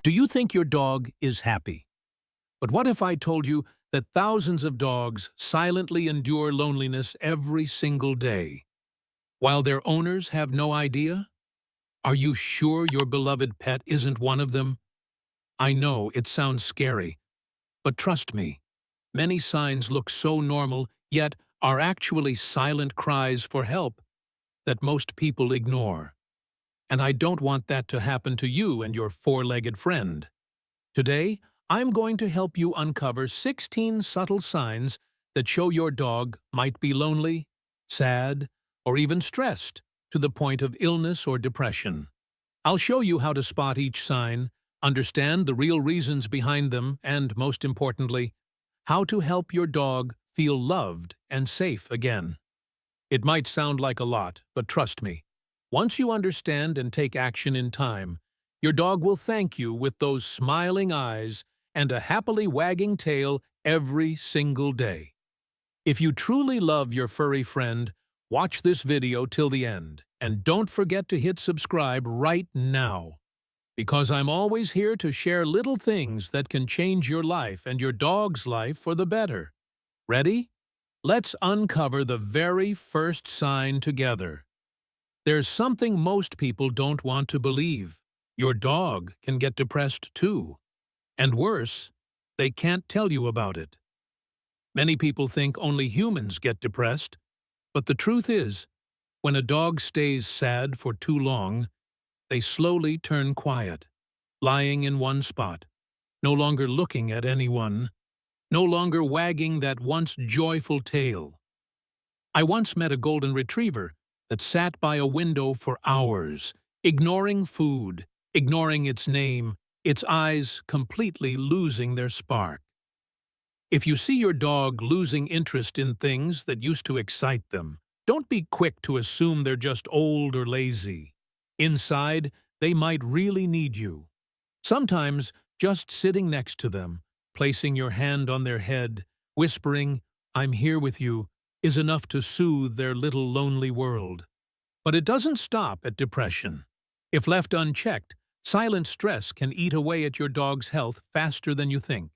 Do you think your dog is happy? But what if I told you that thousands of dogs silently endure loneliness every single day, while their owners have no idea? Are you sure your beloved pet isn't one of them? I know it sounds scary, but trust me, many signs look so normal, yet are actually silent cries for help that most people ignore. And I don't want that to happen to you and your four-legged friend. Today, I'm going to help you uncover 16 subtle signs that show your dog might be lonely, sad, or even stressed to the point of illness or depression. I'll show you how to spot each sign, understand the real reasons behind them, and, most importantly, how to help your dog feel loved and safe again. It might sound like a lot, but trust me, once you understand and take action in time, your dog will thank you with those smiling eyes and a happily wagging tail every single day. If you truly love your furry friend, watch this video till the end, and don't forget to hit subscribe right now, because I'm always here to share little things that can change your life and your dog's life for the better. Ready? Let's uncover the very first sign together. There's something most people don't want to believe. Your dog can get depressed too. And worse, they can't tell you about it. Many people think only humans get depressed, but the truth is, when a dog stays sad for too long, they slowly turn quiet, lying in one spot, no longer looking at anyone, no longer wagging that once joyful tail. I once met a golden retriever that sat by a window for hours, ignoring food, ignoring its name, its eyes completely losing their spark. If you see your dog losing interest in things that used to excite them, don't be quick to assume they're just old or lazy. Inside, they might really need you. Sometimes, just sitting next to them, placing your hand on their head, whispering, "I'm here with you," is enough to soothe their little lonely world. But it doesn't stop at depression. If left unchecked, silent stress can eat away at your dog's health faster than you think.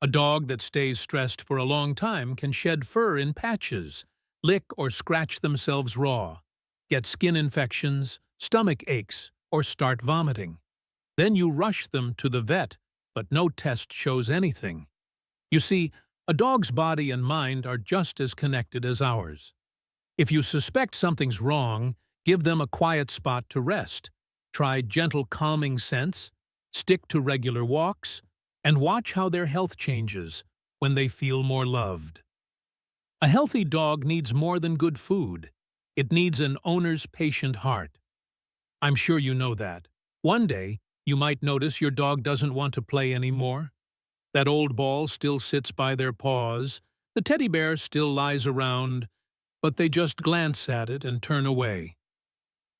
A dog that stays stressed for a long time can shed fur in patches, lick or scratch themselves raw, get skin infections, stomach aches, or start vomiting. Then you rush them to the vet, but no test shows anything. You see, a dog's body and mind are just as connected as ours. If you suspect something's wrong, give them a quiet spot to rest. Try gentle calming scents, stick to regular walks, and watch how their health changes when they feel more loved. A healthy dog needs more than good food. It needs an owner's patient heart. I'm sure you know that. One day, you might notice your dog doesn't want to play anymore. That old ball still sits by their paws, the teddy bear still lies around, but they just glance at it and turn away.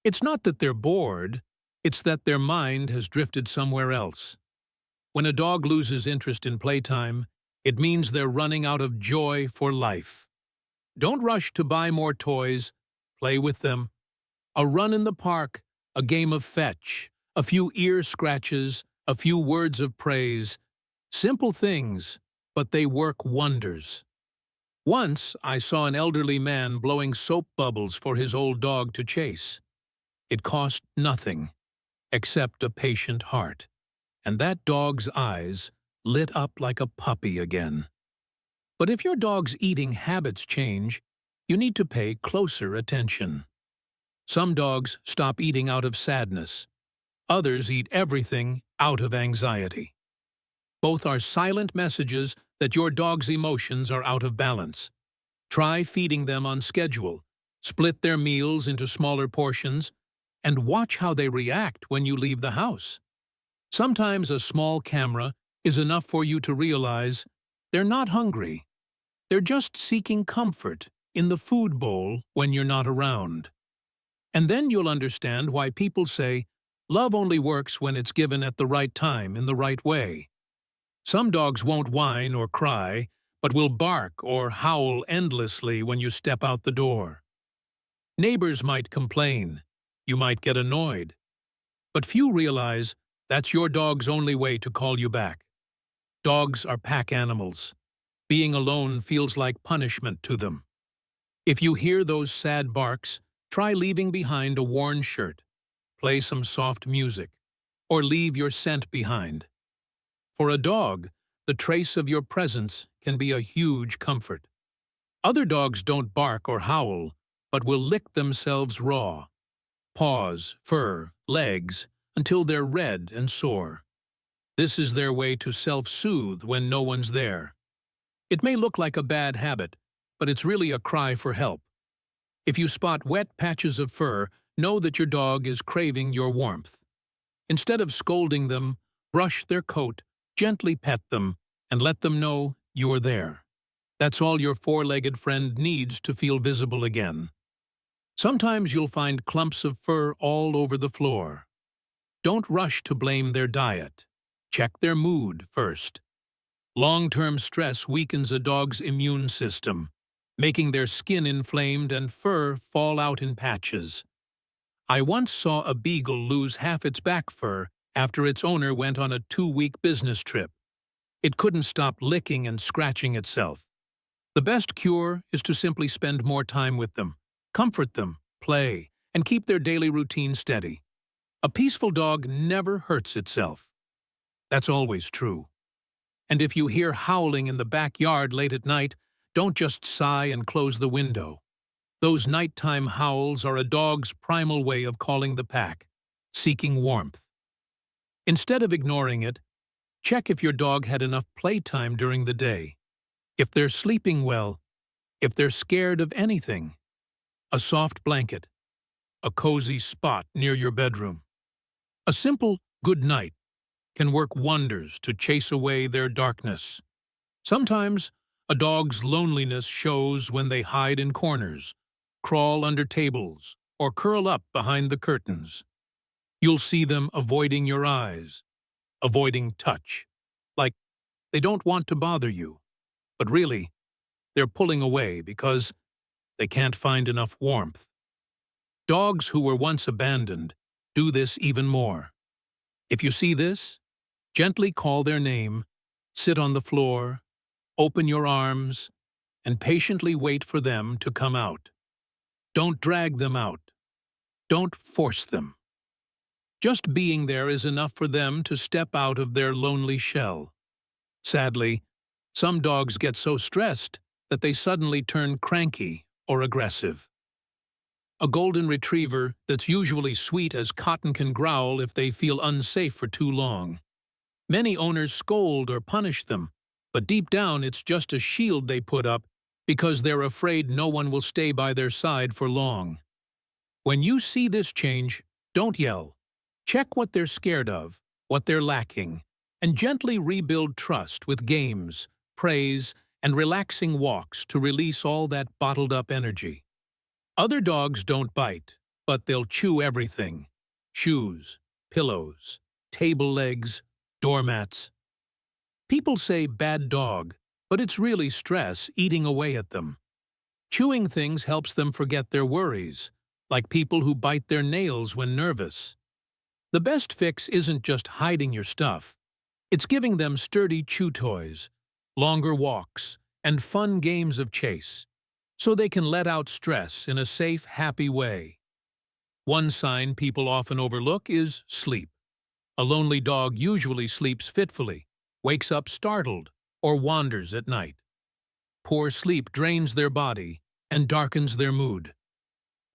It's not that they're bored, it's that their mind has drifted somewhere else. When a dog loses interest in playtime, it means they're running out of joy for life. Don't rush to buy more toys, play with them. A run in the park, a game of fetch, a few ear scratches, a few words of praise. Simple things, but they work wonders. Once, I saw an elderly man blowing soap bubbles for his old dog to chase. It cost nothing, except a patient heart, and that dog's eyes lit up like a puppy again. But if your dog's eating habits change, you need to pay closer attention. Some dogs stop eating out of sadness. Others eat everything out of anxiety. Both are silent messages that your dog's emotions are out of balance. Try feeding them on schedule, split their meals into smaller portions, and watch how they react when you leave the house. Sometimes a small camera is enough for you to realize they're not hungry. They're just seeking comfort in the food bowl when you're not around. And then you'll understand why people say, love only works when it's given at the right time in the right way. Some dogs won't whine or cry, but will bark or howl endlessly when you step out the door. Neighbors might complain. You might get annoyed. But few realize That's your dog's only way to call you back. Dogs are pack animals. Being alone feels like punishment to them. If you hear those sad barks, try leaving behind a worn shirt, play some soft music, or leave your scent behind. For a dog, the trace of your presence can be a huge comfort. Other dogs don't bark or howl, but will lick themselves raw. Paws, fur, legs, until they're red and sore. This is their way to self-soothe when no one's there. It may look like a bad habit, but it's really a cry for help. If you spot wet patches of fur, know that your dog is craving your warmth. Instead of scolding them, brush their coat, gently pet them, and let them know you're there. That's all your four-legged friend needs to feel visible again. Sometimes you'll find clumps of fur all over the floor. Don't rush to blame their diet. Check their mood first. Long-term stress weakens a dog's immune system, making their skin inflamed and fur fall out in patches. I once saw a beagle lose half its back fur after its owner went on a 2-week business trip. It couldn't stop licking and scratching itself. The best cure is to simply spend more time with them, comfort them, play, and keep their daily routine steady. A peaceful dog never hurts itself. That's always true. And if you hear howling in the backyard late at night, don't just sigh and close the window. Those nighttime howls are a dog's primal way of calling the pack, seeking warmth. Instead of ignoring it, check if your dog had enough playtime during the day, if they're sleeping well, if they're scared of anything. A soft blanket, a cozy spot near your bedroom. A simple good night can work wonders to chase away their darkness. Sometimes, a dog's loneliness shows when they hide in corners, crawl under tables, or curl up behind the curtains. You'll see them avoiding your eyes, avoiding touch, like they don't want to bother you, but really, they're pulling away because they can't find enough warmth. Dogs who were once abandoned do this even more. If you see this, gently call their name, sit on the floor, open your arms, and patiently wait for them to come out. Don't drag them out. Don't force them. Just being there is enough for them to step out of their lonely shell. Sadly, some dogs get so stressed that they suddenly turn cranky or aggressive. A golden retriever that's usually sweet as cotton can growl if they feel unsafe for too long. Many owners scold or punish them, but deep down it's just a shield they put up because they're afraid no one will stay by their side for long. When you see this change, don't yell. Check what they're scared of, what they're lacking, and gently rebuild trust with games, praise, and relaxing walks to release all that bottled-up energy. Other dogs don't bite, but they'll chew everything. Shoes, pillows, table legs, doormats. People say bad dog, but it's really stress eating away at them. Chewing things helps them forget their worries, like people who bite their nails when nervous. The best fix isn't just hiding your stuff. It's giving them sturdy chew toys, longer walks, and fun games of chase, so they can let out stress in a safe, happy way. One sign people often overlook is sleep. A lonely dog usually sleeps fitfully, wakes up startled, or wanders at night. Poor sleep drains their body and darkens their mood.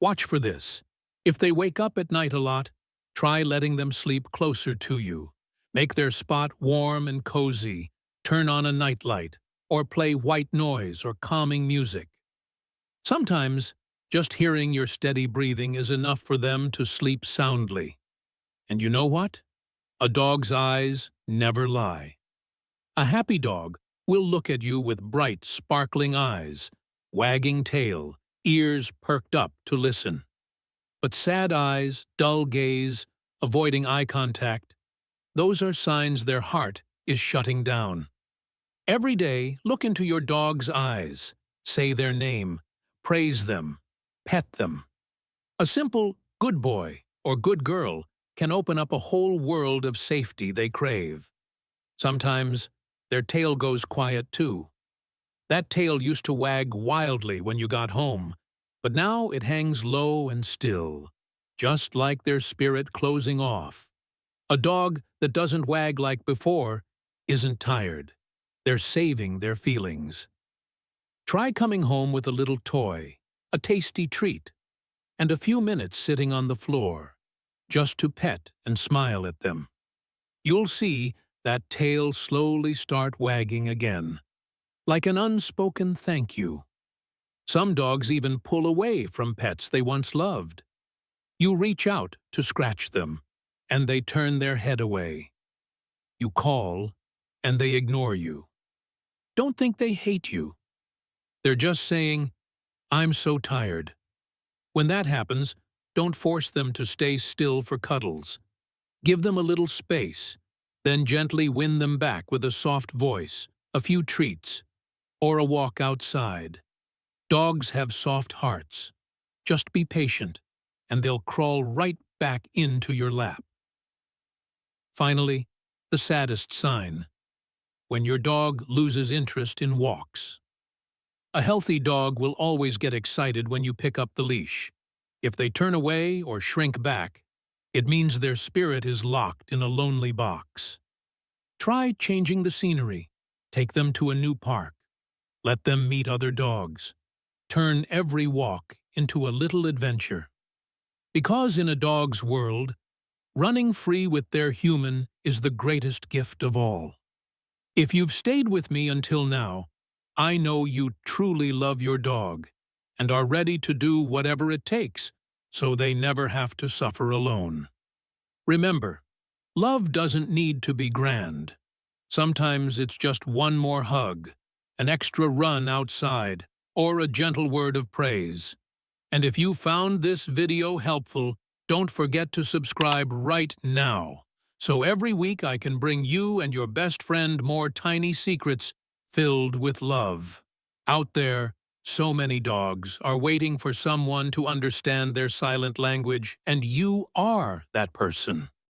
Watch for this. If they wake up at night a lot, try letting them sleep closer to you. Make their spot warm and cozy, turn on a nightlight, or play white noise or calming music. Sometimes, just hearing your steady breathing is enough for them to sleep soundly. And you know what? A dog's eyes never lie. A happy dog will look at you with bright, sparkling eyes, wagging tail, ears perked up to listen. But sad eyes, dull gaze, avoiding eye contact, those are signs their heart is shutting down. Every day, look into your dog's eyes, say their name, praise them, pet them. A simple good boy or good girl can open up a whole world of safety they crave. Sometimes their tail goes quiet too. That tail used to wag wildly when you got home, but now it hangs low and still, just like their spirit closing off. A dog that doesn't wag like before isn't tired. They're saving their feelings. Try coming home with a little toy, a tasty treat, and a few minutes sitting on the floor, just to pet and smile at them. You'll see that tail slowly start wagging again, like an unspoken thank you. Some dogs even pull away from pets they once loved. You reach out to scratch them, and they turn their head away. You call, and they ignore you. Don't think they hate you. They're just saying, "I'm so tired." When that happens, don't force them to stay still for cuddles. Give them a little space, then gently win them back with a soft voice, a few treats, or a walk outside. Dogs have soft hearts. Just be patient, and they'll crawl right back into your lap. Finally, the saddest sign: when your dog loses interest in walks. A healthy dog will always get excited when you pick up the leash. If they turn away or shrink back, it means their spirit is locked in a lonely box. Try changing the scenery. Take them to a new park. Let them meet other dogs. Turn every walk into a little adventure. Because in a dog's world, running free with their human is the greatest gift of all. If you've stayed with me until now, I know you truly love your dog and are ready to do whatever it takes so they never have to suffer alone. Remember, love doesn't need to be grand. Sometimes it's just one more hug, an extra run outside, or a gentle word of praise. And if you found this video helpful, don't forget to subscribe right now, so every week I can bring you and your best friend more tiny secrets filled with love. Out there, so many dogs are waiting for someone to understand their silent language, and you are that person.